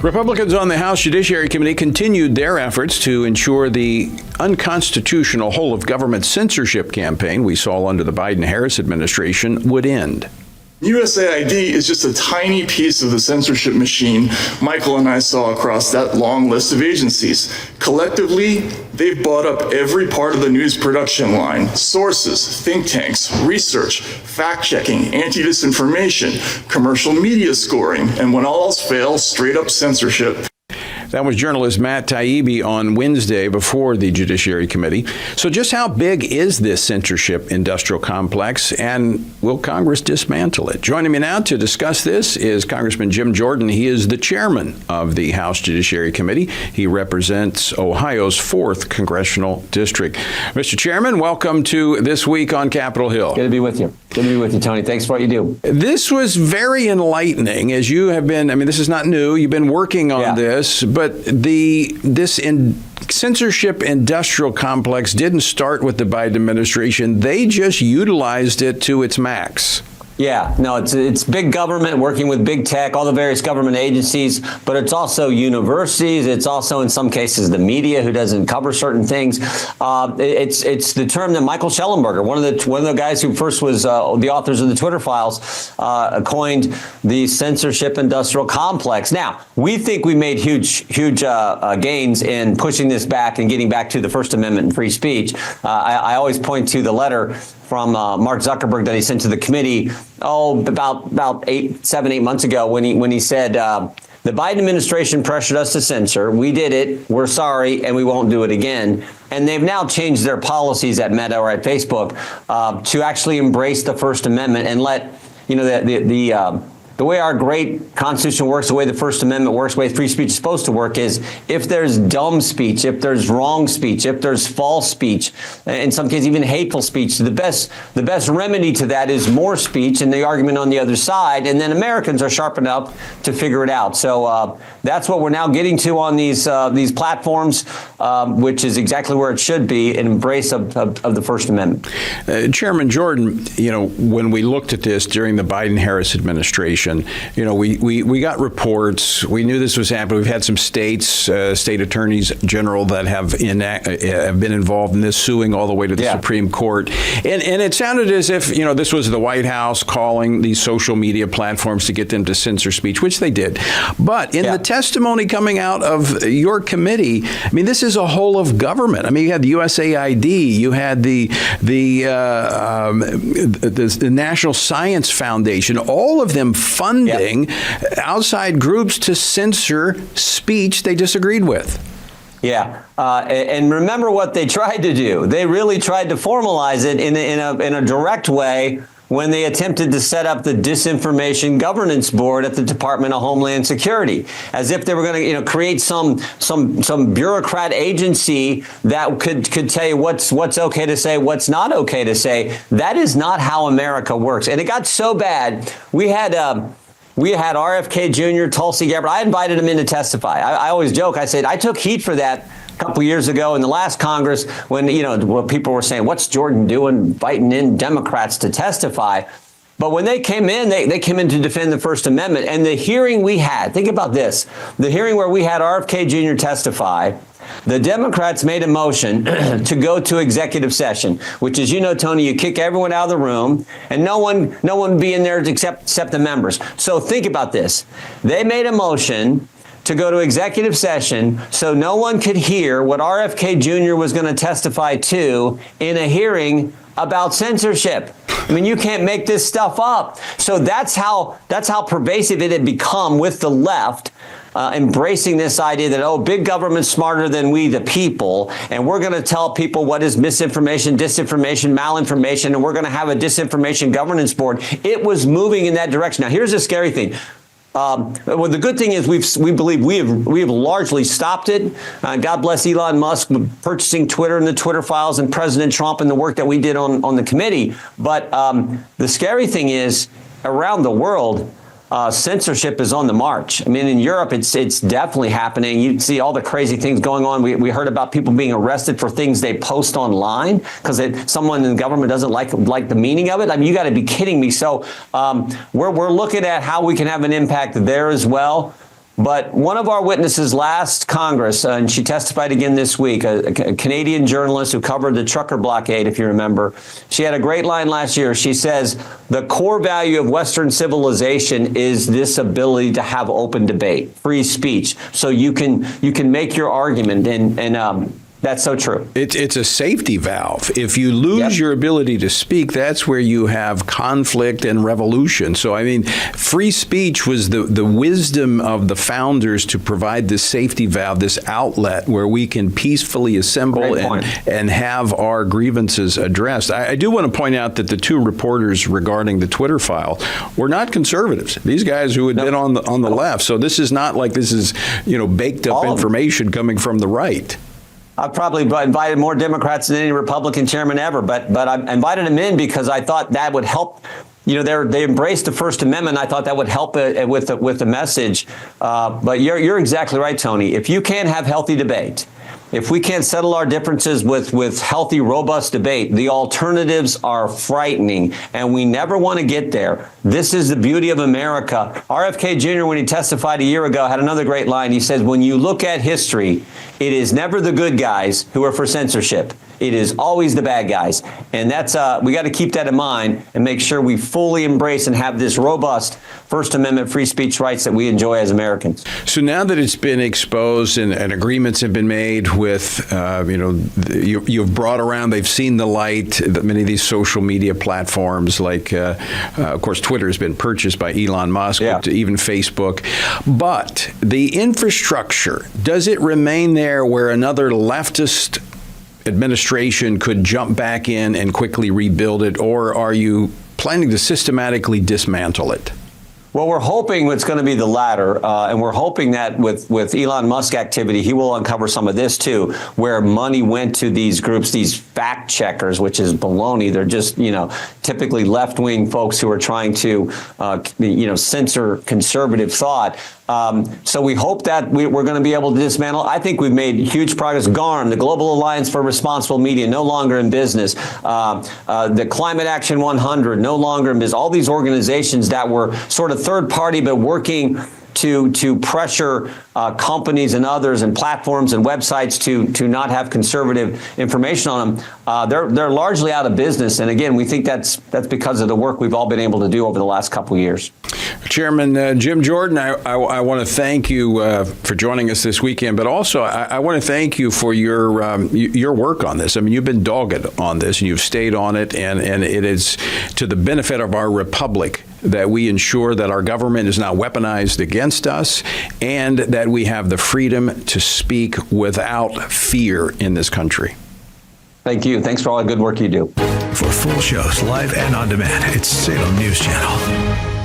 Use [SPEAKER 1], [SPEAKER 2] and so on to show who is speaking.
[SPEAKER 1] Republicans on the House Judiciary Committee continued their efforts to ensure the unconstitutional whole-of-government censorship campaign we saw under the Biden-Harris administration would end.
[SPEAKER 2] USAID is just a tiny piece of the censorship machine Michael and I saw across that long list of agencies. Collectively, they've bought up every part of the news production line: sources, think tanks, research, fact-checking, anti-disinformation, commercial media scoring, and when all else fails, straight-up censorship.
[SPEAKER 1] That was journalist Matt Taibbi on Wednesday before the Judiciary Committee. So just how big is this censorship industrial complex, and will Congress dismantle it? Joining me now to discuss this is Congressman Jim Jordan. He is the chairman of the House Judiciary Committee. He represents Ohio's 4th Congressional District. Mr. Chairman, welcome to This Week on Capitol Hill.
[SPEAKER 3] Good to be with you. Good to be with you, Tony. Thanks for what you do.
[SPEAKER 1] This was very enlightening, as you have been. I mean, this is not new. You've been working on this, but this censorship industrial complex didn't start with the Biden administration. They just utilized it to its max.
[SPEAKER 3] Yeah, no, it's big government working with big tech, all the various government agencies, but it's also universities. It's also, in some cases, the media who doesn't cover certain things. It's the term that Michael Schellenberger, one of the guys who first was the authors of the Twitter files, coined the censorship industrial complex. Now, we think we made huge gains in pushing this back and getting back to the First Amendment and free speech. I always point to the letter from Mark Zuckerberg that he sent to the committee, about 7-8 months ago, when he said, the Biden administration pressured us to censor. We did it. We're sorry, and we won't do it again. And they've now changed their policies at Meta or at Facebook to actually embrace the First Amendment and let, the way our great Constitution works, the way the First Amendment works, the way free speech is supposed to work is if there's dumb speech, if there's wrong speech, if there's false speech, in some cases even hateful speech, the best remedy to that is more speech and the argument on the other side, and then Americans are sharp enough to figure it out. So that's what we're now getting to on these platforms, which is exactly where it should be, an embrace of the First Amendment.
[SPEAKER 1] Chairman Jordan, when we looked at this during the Biden-Harris administration, we got reports. We knew this was happening. We've had some state attorneys general that have been involved in this, suing all the way to the Supreme Court. And it sounded as if, this was the White House calling these social media platforms to get them to censor speech, which they did. But in the testimony coming out of your committee, I mean, this is a whole of government. I mean, you had the USAID, you had the National Science Foundation, all of them funding outside groups to censor speech they disagreed with.
[SPEAKER 3] Yeah, and remember what they tried to do. They really tried to formalize it in a direct way when they attempted to set up the Disinformation Governance Board at the Department of Homeland Security, as if they were going to create some bureaucrat agency that could tell you what's okay to say, what's not okay to say. That is not how America works. And it got so bad. We had RFK Jr., Tulsi Gabbard. I invited him in to testify. I always joke. I said I took heat for that a couple years ago in the last Congress when people were saying, "What's Jordan doing, inviting in Democrats to testify?" But when they came in, they came in to defend the First Amendment. And the hearing we had, think about this, the hearing where we had RFK Jr. testify, the Democrats made a motion to go to executive session, which is, Tony, you kick everyone out of the room and no one be in there except the members. So think about this. They made a motion to go to executive session so no one could hear what RFK Jr. was going to testify to in a hearing about censorship. I mean, you can't make this stuff up. So that's how pervasive it had become with the left. Embracing this idea that, big government's smarter than we, the people, and we're going to tell people what is misinformation, disinformation, malinformation, and we're going to have a disinformation governance board. It was moving in that direction. Now, here's the scary thing. Well, the good thing is we believe we have largely stopped it. God bless Elon Musk purchasing Twitter and the Twitter files, and President Trump and the work that we did on the committee. But the scary thing is, around the world, censorship is on the march. I mean, in Europe, it's definitely happening. You see all the crazy things going on. We heard about people being arrested for things they post online because someone in the government doesn't like the meaning of it. I mean, you got to be kidding me. So we're looking at how we can have an impact there as well. But one of our witnesses last Congress, and she testified again this week, a Canadian journalist who covered the trucker blockade, if you remember, she had a great line last year. She says, the core value of Western civilization is this ability to have open debate, free speech, so you can make your argument, and that's so true.
[SPEAKER 1] It's a safety valve. If you lose your ability to speak, that's where you have conflict and revolution. So, I mean, free speech was the wisdom of the founders to provide this safety valve, this outlet where we can peacefully assemble and have our grievances addressed. I do want to point out that the two reporters regarding the Twitter file were not conservatives. These guys who had been on the left. So this is not like this is, baked up information coming from the right.
[SPEAKER 3] I've probably invited more Democrats than any Republican chairman ever, but I invited them in because I thought that would help. They embraced the First Amendment. I thought that would help with the message. But you're exactly right, Tony. If you can't have healthy debate, if we can't settle our differences with healthy, robust debate, the alternatives are frightening, and we never want to get there. This is the beauty of America. RFK Jr., when he testified a year ago, had another great line. He says, when you look at history, it is never the good guys who are for censorship. It is always the bad guys. And that's we got to keep that in mind and make sure we fully embrace and have this robust First Amendment free speech rights that we enjoy as Americans.
[SPEAKER 1] So now that it's been exposed and agreements have been made with, you've brought around, they've seen the light, many of these social media platforms like, of course, Twitter has been purchased by Elon Musk, even Facebook. But the infrastructure, does it remain there where another leftist administration could jump back in and quickly rebuild it, or are you planning to systematically dismantle it?
[SPEAKER 3] Well, we're hoping it's going to be the latter, and we're hoping that with Elon Musk activity, he will uncover some of this too, where money went to these groups, these fact checkers, which is baloney. They're just, typically left-wing folks who are trying to, censor conservative thought. So we hope that we're going to be able to dismantle. I think we've made huge progress. GARM, the Global Alliance for Responsible Media, no longer in business. The Climate Action 100, no longer in business. All these organizations that were sort of third party, but working to pressure companies and others and platforms and websites to not have conservative information on them, they're largely out of business. And again, we think that's because of the work we've all been able to do over the last couple of years.
[SPEAKER 1] Chairman Jim Jordan, I want to thank you for joining us this weekend, but also I want to thank you for your work on this. I mean, you've been dogged on this, and you've stayed on it, and it is to the benefit of our republic that we ensure that our government is not weaponized against us, and that we have the freedom to speak without fear in this country.
[SPEAKER 3] Thank you. Thanks for all the good work you do.
[SPEAKER 4] For full shows, live and on demand, it's Salem News Channel.